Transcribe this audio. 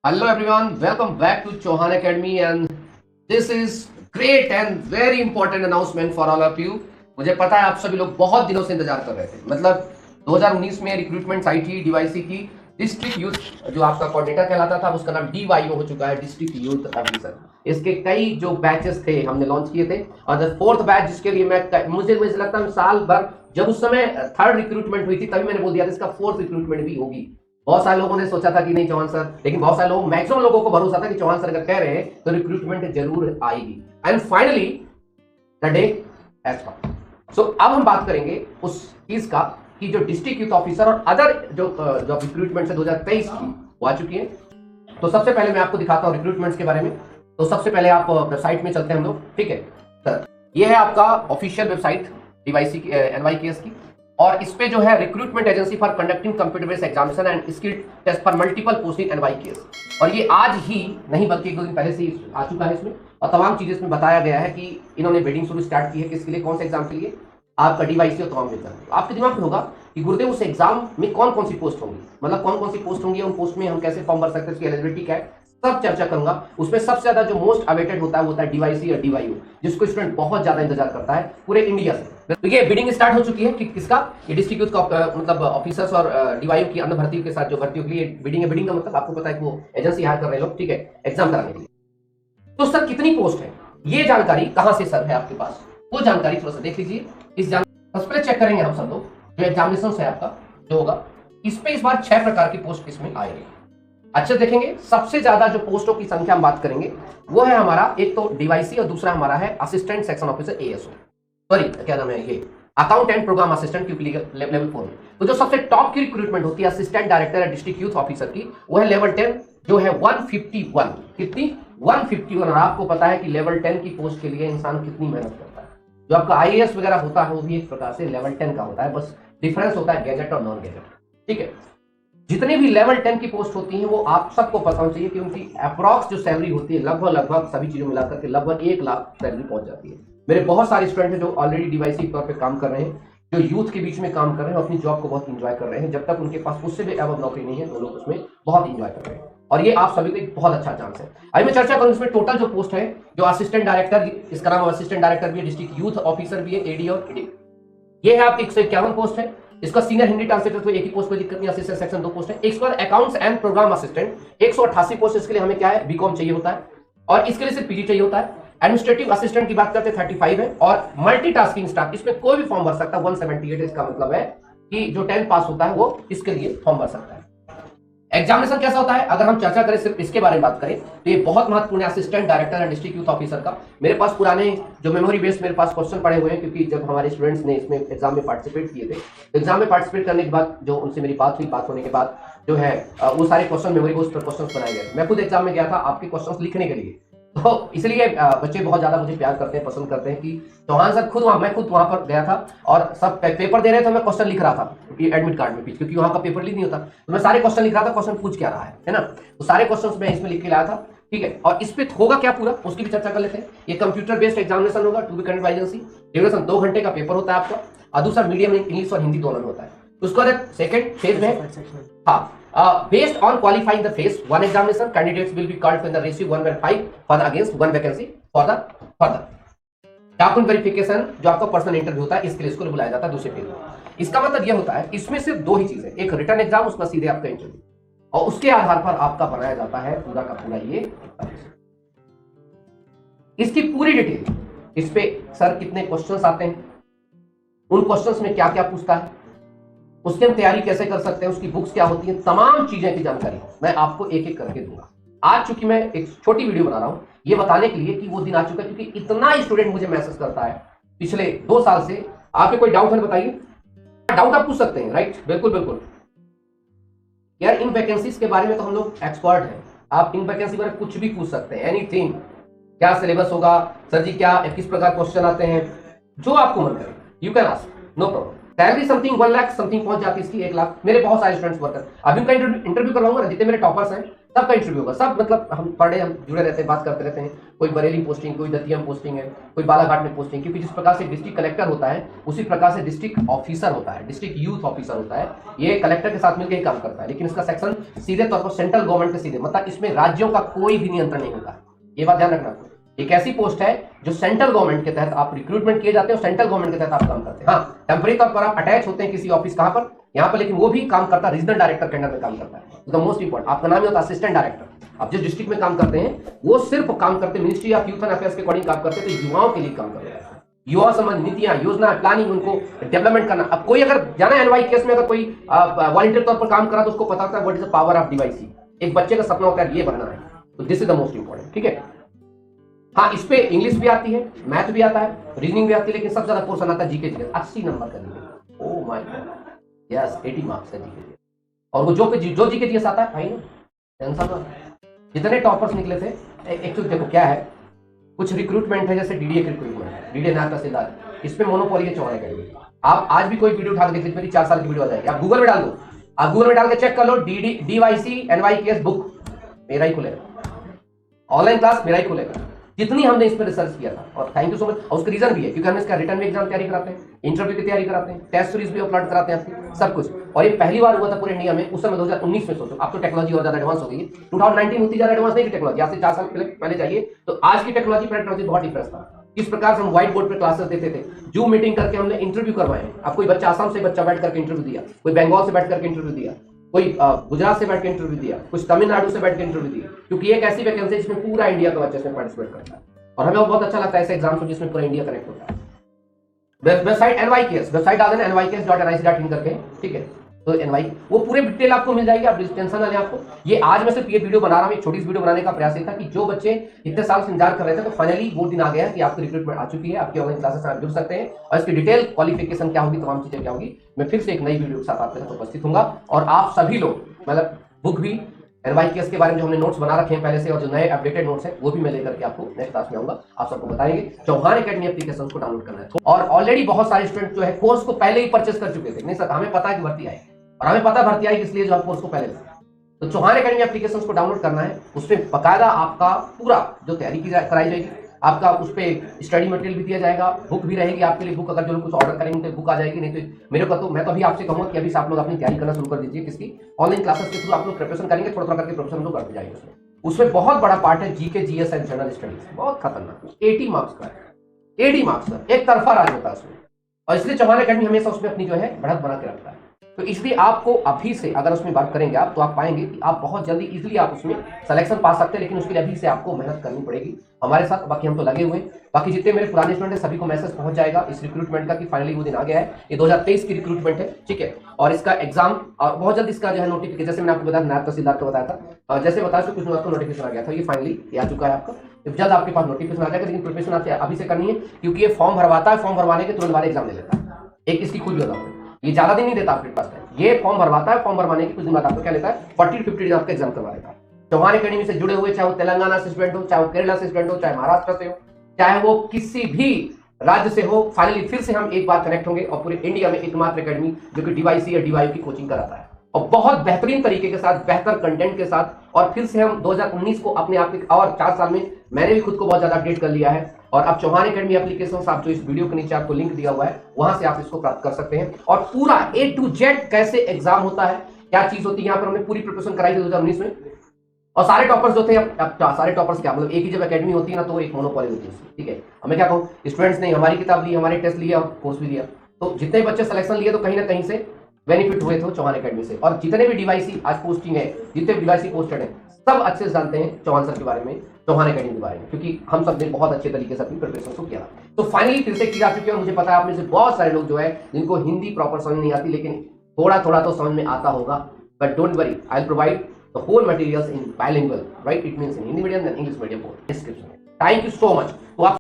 Hello everyone, welcome back to Chauhan Academy and this is great and very important announcement for all of you. मुझे पता है आप सभी लोग बहुत दिनों से इंतजार कर रहे थे। मतलब 2019 में रिक्रूटमेंट आई थी डीवाईसी की। डिस्ट्रिक्ट यूथ जो आपका कोऑर्डिनेटर कहलाता था उसका नाम डीवाईओ हो चुका है, डिस्ट्रिक्ट यूथ ऑफिसर। इसके कई जो बैचेस थे हमने लॉन्च किए थे और द फोर्थ बैच जिसके लिए मैं मुझे लगता है साल भर, जब उस समय थर्ड रिक्रूटमेंट हुई थी तभी मैंने बोल दिया था इसका फोर्थ रिक्रूटमेंट भी होगी। बहुत सारे लोगों ने सोचा था कि नहीं चौहान सर, लेकिन बहुत सारे लोग, मैक्सिमम लोगों को भरोसा था कि चौहान सर अगर कह रहे हैं तो रिक्रूटमेंट जरूर आएगी। And finally the day has come. So अब हम बात करेंगे उस चीज का कि जो डिस्ट्रिक्ट यूथ ऑफिसर और अदर जो रिक्रूटमेंट है 2023 की वो आ चुकी है। तो सबसे पहले मैं आपको दिखाता हूँ रिक्रूटमेंट्स के बारे में। तो सबसे पहले आप वेबसाइट में चलते हैं हम लोग, ठीक है सर। ये है आपका ऑफिशियल वेबसाइट डीवाईसी की, एनवाईकेएस की। और इस पे जो है recruitment agency for conducting computer based examination and skill test for multiple posting NYKS. और ये आज ही नहीं बल्कि एक दो दिन पहले से आ चुका है इसमें, और तमाम चीजें इसमें बताया गया है कि इन्होंने बिडिंग शुरू स्टार्ट की है किसके लिए, कौन से एग्जाम के लिए, आपका डीवाईसी और तमाम एग्जाम। आपके दिमाग में होगा कि गुरुदेव उस एग्जाम में कौन कौन सी पोस्ट होंगी, मतलब कौन कौन सी पोस्ट होंगी, उन पोस्ट में हम कैसे फॉर्म भर सकते हैं, उसकी एलिजिबिलिटी क्या है, सब चर्चा करूंगा। उसमें सबसे ज्यादा जो मोस्ट अवेटेड होता है वो होता है डीवाईसी और डीवाईओ, जिसको स्टूडेंट बहुत ज्यादा इंतजार करता है पूरे इंडिया से। तो ये बिडिंग स्टार्ट हो चुकी है कि किसका, ये डिस्ट्रिक्ट यूथ का मतलब ऑफिसर्स और डीवाईओ की अन्य भर्तियों के साथ जो भर्तियों के लिए बिडिंग है। बिडिंग का मतलब आपको पता है कि वो एजेंसी हायर कर रहे लोग, ठीक है, एग्जाम कराने के लिए। तो सर कितनी पोस्ट है, ये जानकारी कहां से सर है आपके पास, वो जानकारी थोड़ा सा देख लीजिए। इस सबसे पहले चेक करेंगे हम सब लोग जो एग्जामिनेशन है आपका जो होगा, इस पे इस बार 6 प्रकार की पोस्ट इसमें आएगी। अच्छा देखेंगे, सबसे ज्यादा जो पोस्टों की संख्या हम बात करेंगे वो है हमारा, एक तो डीवाईसी और दूसरा हमारा है assistant section officer ASO, sorry क्या नाम है ये, अकाउंट एंड प्रोग्राम असिस्टेंट क्योंकि लेवल 4 में। तो जो सबसे टॉप की रिक्रूटमेंट होती है असिस्टेंट डायरेक्टर या डिस्ट्रिक्ट यूथ ऑफिसर की, वो है लेवल 10 जो है 151। कितनी? 151। और आपको पता है कि लेवल 10 की पोस्ट के लिए इंसान कितनी मेहनत करता है। जो आपका आईएएस वगैरह होता है वो भी एक प्रकार से लेवल 10 का होता है, बस डिफरेंस होता है गैजेट और नॉन गैजेट, ठीक है। जितने भी लेवल 10 की पोस्ट होती हैं वो आप सबको पता होना चाहिए कि उनकी अप्रॉक्स जो सैलरी होती है लगभग सभी चीजों मिलाकर के लगभग 1 लाख सैलरी पहुंच जाती है। मेरे बहुत सारे स्टूडेंट हैं जो ऑलरेडी डीवाईसी के तौर पे काम कर रहे हैं, जो यूथ के बीच में काम कर रहे हैं, अपनी जॉब को बहुत इंजॉय कर रहे हैं। जब तक उनके पास उससे भी अबव नौकरी नहीं है वो लोग उसमें बहुत इंजॉय कर रहे हैं, और ये आप सभी को एक बहुत अच्छा चांस है। अभी मैं चर्चा करूं इसमें टोटल जो पोस्ट है, जो असिस्टेंट डायरेक्टर, इसका नाम असिस्टेंट डायरेक्टर भी है, डिस्ट्रिक्ट यूथ ऑफिसर भी है, एडी और एडी। ये है आप 151 पोस्ट है। इसका सीनियर हिंदी ट्रांसलेटर तो एक ही पोस्ट, कोई दिक्कत नहीं, असिस्टेंट सेक्शन 2 पोस्ट है। इसके बाद accounts and program assistant 188 post, इसके लिए हमें क्या है, बीकॉम चाहिए होता है और इसके लिए सिर्फ पीजी चाहिए होता है। एडमिनिस्ट्रेटिव असिस्टेंट की बात करते हैं 35 है, और मल्टीटास्किंग स्टाफ इसमें कोई भी फॉर्म भर सकता है 178। इसका मतलब है कि जो 10 पास होता है वो इसके लिए फॉर्म भर सकता है। एग्जामिनेशन कैसा होता है, अगर हम चर्चा करें सिर्फ इसके बारे में बात करें तो ये बहुत महत्वपूर्ण है assistant director and district youth officer का। मेरे पास पुराने जो मेमोरी बेस्ड मेरे पास क्वेश्चन पड़े हुए हैं, क्योंकि जब हमारे स्टूडेंट्स ने इसमें एग्जाम में पार्टिसिपेट किए थे, तो एग्जाम में पार्टिसिपेट करने के बाद जो उनसे मेरी बात हुई, बात होने के बाद जो है वो सारे क्वेश्चन मेमोरी बेस्ड पर क्वेश्चन बनाए गए। मैं खुद एग्जाम में गया था आपके क्वेश्चन लिखने के लिए, तो इसलिए बच्चे बहुत ज्यादा मुझे प्यार करते हैं, पसंद करते हैं कि चौहान सर खुद मैं खुद वहां पर गया था और सब पेपर दे रहे थे, मैं क्वेश्चन लिख रहा था एडमिट कार्ड में, क्योंकि वहां का पेपर लीक नहीं होता, तो मैं सारे क्वेश्चन लिख रहा था, क्वेश्चन पूछ क्या रहा है ना। तो सारे क्वेश्चन मैं इसमें लिख के लाया था, ठीक है। और इस पे होगा क्या पूरा, उसकी भी चर्चा कर लेते हैं। ये कंप्यूटर बेस्ड एग्जामिनेशन होगा, to be conducted by agency. Duration 2 घंटे का पेपर होता है आपका, और दूसरा मीडियम इंग्लिश और हिंदी दोनों में होता है। उसके बाद सेकंड फेज में, हाँ, based on qualifying the phase 1 examination, candidates will be called in the ratio 1:5 for the against 1 vacancy for the further document verification, जो आपका पर्सनल इंटरव्यू होता है, इसके लिए इसको बुलाया जाता है दूसरे फेज में। इसका मतलब यह होता है इसमें सिर्फ 2 ही चीजें, एक रिटर्न एग्जाम, उसका सीधे आपका इंटरव्यू, और उसके आधार पर आपका बनाया जाता है पूरा का पूरा ये। इसकी पूरी डिटेल, इस पे सर कितने क्वेश्चंस आते हैं, उन क्वेश्चंस में क्या क्या पूछता है, उसकी हम तैयारी कैसे कर सकते हैं, उसकी बुक्स क्या होती हैं, तमाम चीजें की जानकारी मैं आपको एक एक करके दूंगा। आज चूंकि मैं एक छोटी वीडियो बना रहा हूं ये बताने के लिए कि वो दिन आ चुका है, क्योंकि इतना स्टूडेंट मुझे मैसेज करता है पिछले 2 साल से। आपके कोई डाउट है बताइए, डाउट आप पूछ सकते हैं, राइट, बिल्कुल बिल्कुल यार। इन वैकेंसीज के बारे में तो हम लोग एक्सपर्ट हैं, आप इन वैकेंसी बारे में कुछ भी पूछ सकते हैं, एनीथिंग। क्या सिलेबस होगा सर जी, क्या किस प्रकार क्वेश्चन आते हैं, जो आपको मन करे you can ask, no problem. Salary something 1 lakh something पहुंच जाती है इसकी, 1 लाख। मेरे बहुत सारे स्टूडेंट्स वर्कर, अभी उनका इंटरव्यू करवाऊंगा ना, जितने मेरे टॉपर्स हैं सबका इंटरव्यू होगा, सब मतलब हम पर डे हम जुड़े रहते हैं, बात करते रहते हैं। कोई बरेली पोस्टिंग, कोई दतिया में पोस्टिंग है, कोई बालाघाट में पोस्टिंग, क्योंकि जिस प्रकार से डिस्ट्रिक्ट कलेक्टर होता है उसी प्रकार से डिस्ट्रिक्ट ऑफिसर होता है, डिस्ट्रिक्ट यूथ ऑफिसर होता है, ये कलेक्टर के साथ मिलकर ही काम करता है। लेकिन इसका सेक्शन सीधे तौर पर सेंट्रल गवर्नमेंट के सीधे, मतलब इसमें राज्यों का कोई भी नियंत्रण नहीं होता। ये बात ध्यान रखना। एक ऐसी पोस्ट है जो सेंट्रल गवर्नमेंट के तहत आप रिक्रूटमेंट किए जाते हैं और सेंट्रल गवर्नमेंट के तहत आप काम करते हैं। हाँ, टेम्परेरी तौर पर आप अटैच होते हैं किसी ऑफिस, कहां पर, यहाँ पर, लेकिन वो भी काम करता है रीजनल डायरेक्टर के अंडर में काम करता है। द मोस्ट इंपॉर्टेंट, आपका नाम ही होता है असिस्टेंट डायरेक्टर। आप जिस डिस्ट्रिक्ट में काम करते हैं वो सिर्फ काम करते हैं ministry of youth and affairs के अकॉर्डिंग काम करते हैं, तो युवाओं के लिए काम करते हैं। युवा संबंध नीतियां, योजना, प्लानिंग, उनको डेवलपमेंट करना। अब कोई अगर जाना है एनवाई केस में, अगर कोई वॉलंटियर तौर पर काम करा तो उसको पता होता है what is the power of DYC. एक बच्चे का सपना होता है ये बनना है, तो this is the most important. ठीक है, हाँ, इस पे इंग्लिश भी आती है, मैथ भी आता है, रीजनिंग भी आती है, लेकिन सबसे ज्यादा पोर्शन आता है जीके जीएस। 80 नंबर का GK. Oh my God, yes 80 marks का जीके जीएस। और वो जो जीके जीएस आता है भाई ना, टेंशन ना। जितने टॉपर्स निकले थे, एक्चुअली देखो क्या है, कुछ रिक्रूटमेंट है जैसे डीडीए रिक्रूटमेंट, डीडीए नायब तहसीलदार, इसमें मोनोपोली है चौहान अकेडमी। आप आज भी कोई वीडियो उठा के देख लीजिए, मेरी 4 साल की वीडियो आ जाएगी, आप गूगल में डाल दो, आप गूगल में डाल के चेक कर लो, डीवाईसी एनवाईकेएस बुक, मेरा ही खुलेगा, ऑनलाइन क्लास मेरा ही खुलेगा। जितनी हमने इस पर रिसर्च किया था, और थैंक यू सो मच। और उसका रीजन भी है क्योंकि हम इसका रिटर्न में एग्जाम तैयारी कराते हैं, इंटरव्यू की तैयारी कराते हैं, टेस्ट सीरीज भी अपलोड कराते हैं आपकी, सब कुछ। और ये पहली बार हुआ था पूरे इंडिया में, उस समय 2019 में। सोचो, अब तो टेक्नोलॉजी और ज्यादा एडवांस हो गई है। 2019 उतनी ज्यादा एडवांस नहीं थी टेक्नोलॉजी, आज से 4 साल पहले जाइए तो आज की टेक्नोलॉजी पर टेक्नोलॉजी बहुत डिफरेंस था। किस प्रकार से हम व्हाइट बोर्ड पर क्लासेस देते थे, जूम मीटिंग करके हमने इंटरव्यू करवाए। अब कोई बच्चा आसाम से बच्चा बैठ करके इंटरव्यू दिया, कोई बंगाल से बैठ करके इंटरव्यू दिया, कोई गुजरात से बैठ के इंटरव्यू दिया, कुछ तमिलनाडु से बैठ के इंटरव्यू दिया, क्योंकि एक ऐसी वैकेंसी जिसमें पूरा इंडिया का बच्चा इसमें पार्टिसिपेट करता है। और हमें बहुत अच्छा लगता है ऐसे एग्जाम्स जिसमें पूरा इंडिया कनेक्ट होता है। वेबसाइट एनवाईकेएस, वेबसाइट डाल देना nyks.nic.in करके, ठीक है। तो एनवाई वो पूरे डिटेल आपको मिल जाएगी, आप टेंशन ना लें। आपको ये आज मैं सिर्फ ये वीडियो बना रहा हूँ, एक छोटी सी वीडियो बनाने का प्रयास ये था कि जो बच्चे इतने साल से इंतजार कर रहे थे, तो फाइनली वो दिन आ गया कि आपकी रिक्रूटमेंट आ चुकी है, आपकी ऑनलाइन क्लासेस आप जुड़ सकते हैं, और इसकी डिटेल क्वालिफिकेशन क्या होगी, तमाम चीजें क्या होगी, मैं फिर से एक नई वीडियो के साथ आपके साथ उपस्थित हूँ। और आप सभी लोग, मतलब बुक भी एनवाईकेएस के बारे में जो हमने नोट्स बना रखे हैं पहले से, और जो नए अपडेटेड नोट्स हैं वो भी मैं लेकर के आपको नेक्स्ट क्लास में आऊंगा, आप सबको बताएंगे। चौहान एकेडमी एप्लीकेशन को डाउनलोड करना है। और ऑलरेडी बहुत सारे स्टूडेंट जो है कोर्स को पहले ही परचेस कर चुके थे। नहीं सर, हमें पता है कि भर्ती आई, और हमें पता भर्ती आई इसलिए जो आप कोर्स को पहले लें। तो चौहान एकेडमी एप्लीकेशन को डाउनलोड करना है, उसमें बकायदा आपका पूरा जो तैयारी कराई जाएगी, आपका उस पर स्टडी मटेरियल भी दिया जाएगा, बुक भी रहेगी आपके लिए। बुक अगर जो लोग कुछ ऑर्डर करेंगे तो बुक आ जाएगी, नहीं तो मेरे को तो मैं तो अभी आपसे कहूंगा कि अभी से आप लोग अपनी तैयारी करना शुरू कर दीजिए। किसकी? ऑनलाइन क्लासेस के थ्रू आप लोग प्रिपरेशन करेंगे, थोड़ा थोड़ा करके प्रिपरेशन लोग करते जाएंगे। उसमें बहुत बड़ा पार्ट है GK GS and general studies, बहुत खतरनाक, 80 मार्क्स का है, 80 मार्क्स का एक तरफा राज होता है उसमें। और इसलिए चौहान एकेडमी हमेशा उसमें अपनी जो है बढ़त बना के रखता है। तो इसलिए आपको अभी से अगर उसमें बात करेंगे आप, तो आप पाएंगे कि आप बहुत जल्दी इजीली आप उसमें सिलेक्शन पा सकते हैं, लेकिन उसके लिए अभी से आपको मेहनत करनी पड़ेगी हमारे साथ। बाकी हम तो लगे हुए हैं, बाकी जितने मेरे पुराने स्टूडेंट हैं सभी को मैसेज पहुंच जाएगा इस रिक्रूटमेंट का कि फाइनली वो दिन आ गया है। ये 2023 की रिक्रूटमेंट है, ठीक है। और इसका एग्जाम और बहुत जल्द इसका जो है नोटिफिकेशन, जैसे मैंने आपको बताया नायब तहसीलदार को बताया था, जैसे बताया कुछ आपको नोटिफिकेशन आ गया था, ये फाइनली आ चुका है आपका। जल्द आपके पास नोटिफिकेशन आ जाएगा, लेकिन प्रिपरेशन आपसे अभी से करनी है, क्योंकि ये फॉर्म भरवाता है, फॉर्म भरवाने के तुरंत बाद एग्जाम ले लेता है। एक इसकी खुद बता, ये ज्यादा दिन नहीं देता आपके पास, ये फॉर्म भरवाता है, फॉर्म भरवाने के कुछ दिन बाद आपको क्या लेता है, 40 to 50 दिन आपका एग्जाम करवा देता है। चौहान एकेडमी से जुड़े हुए, चाहे वो तेलंगाना से स्टूडेंट हो, चाहे वो केरला से स्टूडेंट हो, चाहे महाराष्ट्र से हो, चाहे वो किसी भी राज्य से हो, फाइनली फिर से हम एक बार कनेक्ट होंगे और पूरे इंडिया में एकमात्र एकेडमी जो कि डीवाईसी या डीवाईयू की कोचिंग कराता है, और बहुत बेहतरीन तरीके के साथ, बेहतर कंटेंट के साथ। और फिर से हम 2019 को अपने आप और 4 साल में मैंने भी खुद को बहुत ज्यादा अपडेट कर लिया है। और अब चौहान एकेडमी एप्लीकेशन आप जो इस वीडियो के नीचे आपको लिंक दिया हुआ है, वहां से आप इसको प्राप्त कर सकते हैं। और पूरा A to Z कैसे एग्जाम होता है, क्या चीज होती है, यहाँ पर हमने पूरी प्रिपरेशन कराई थी 2019 में। और सारे टॉपर्स जो थे, अब सारे टॉपर्स क्या मतलब, एक ही जब एकेडमी होती है ना, तो एक मोनोपोली होती है, ठीक है। हमें क्या कहूँ, स्टूडेंट्स ने हमारी किताब ली, हमारे टेस्ट लिया, कोर्स भी दिया, तो जितने बच्चे सिलेक्शन लिए तो कहीं ना कहीं से बेनिफिट हुए थे चौहान एकेडमी से। और जितने भी डीवाईसी आज पोस्टिंग है, जितने भी डीवाईसी पोस्टेड है, सब अच्छे से जानते हैं चौहान सर के बारे में, चौहान एकेडमी के बारे में, क्योंकि हम सब ने बहुत अच्छे तरीके से अपनी प्रिपरेशन को किया। तो फाइनली फिर से किया चुके हैं। मुझे पता है आप में से बहुत सारे लोग जो है जिनको हिंदी प्रॉपर समझ नहीं आती, लेकिन थोड़ा थोड़ा तो समझ में आता होगा। But don't worry, I will provide the whole materials in bilingual, right? It means in Hindi medium and English medium, description में। Thank you so much. तो आप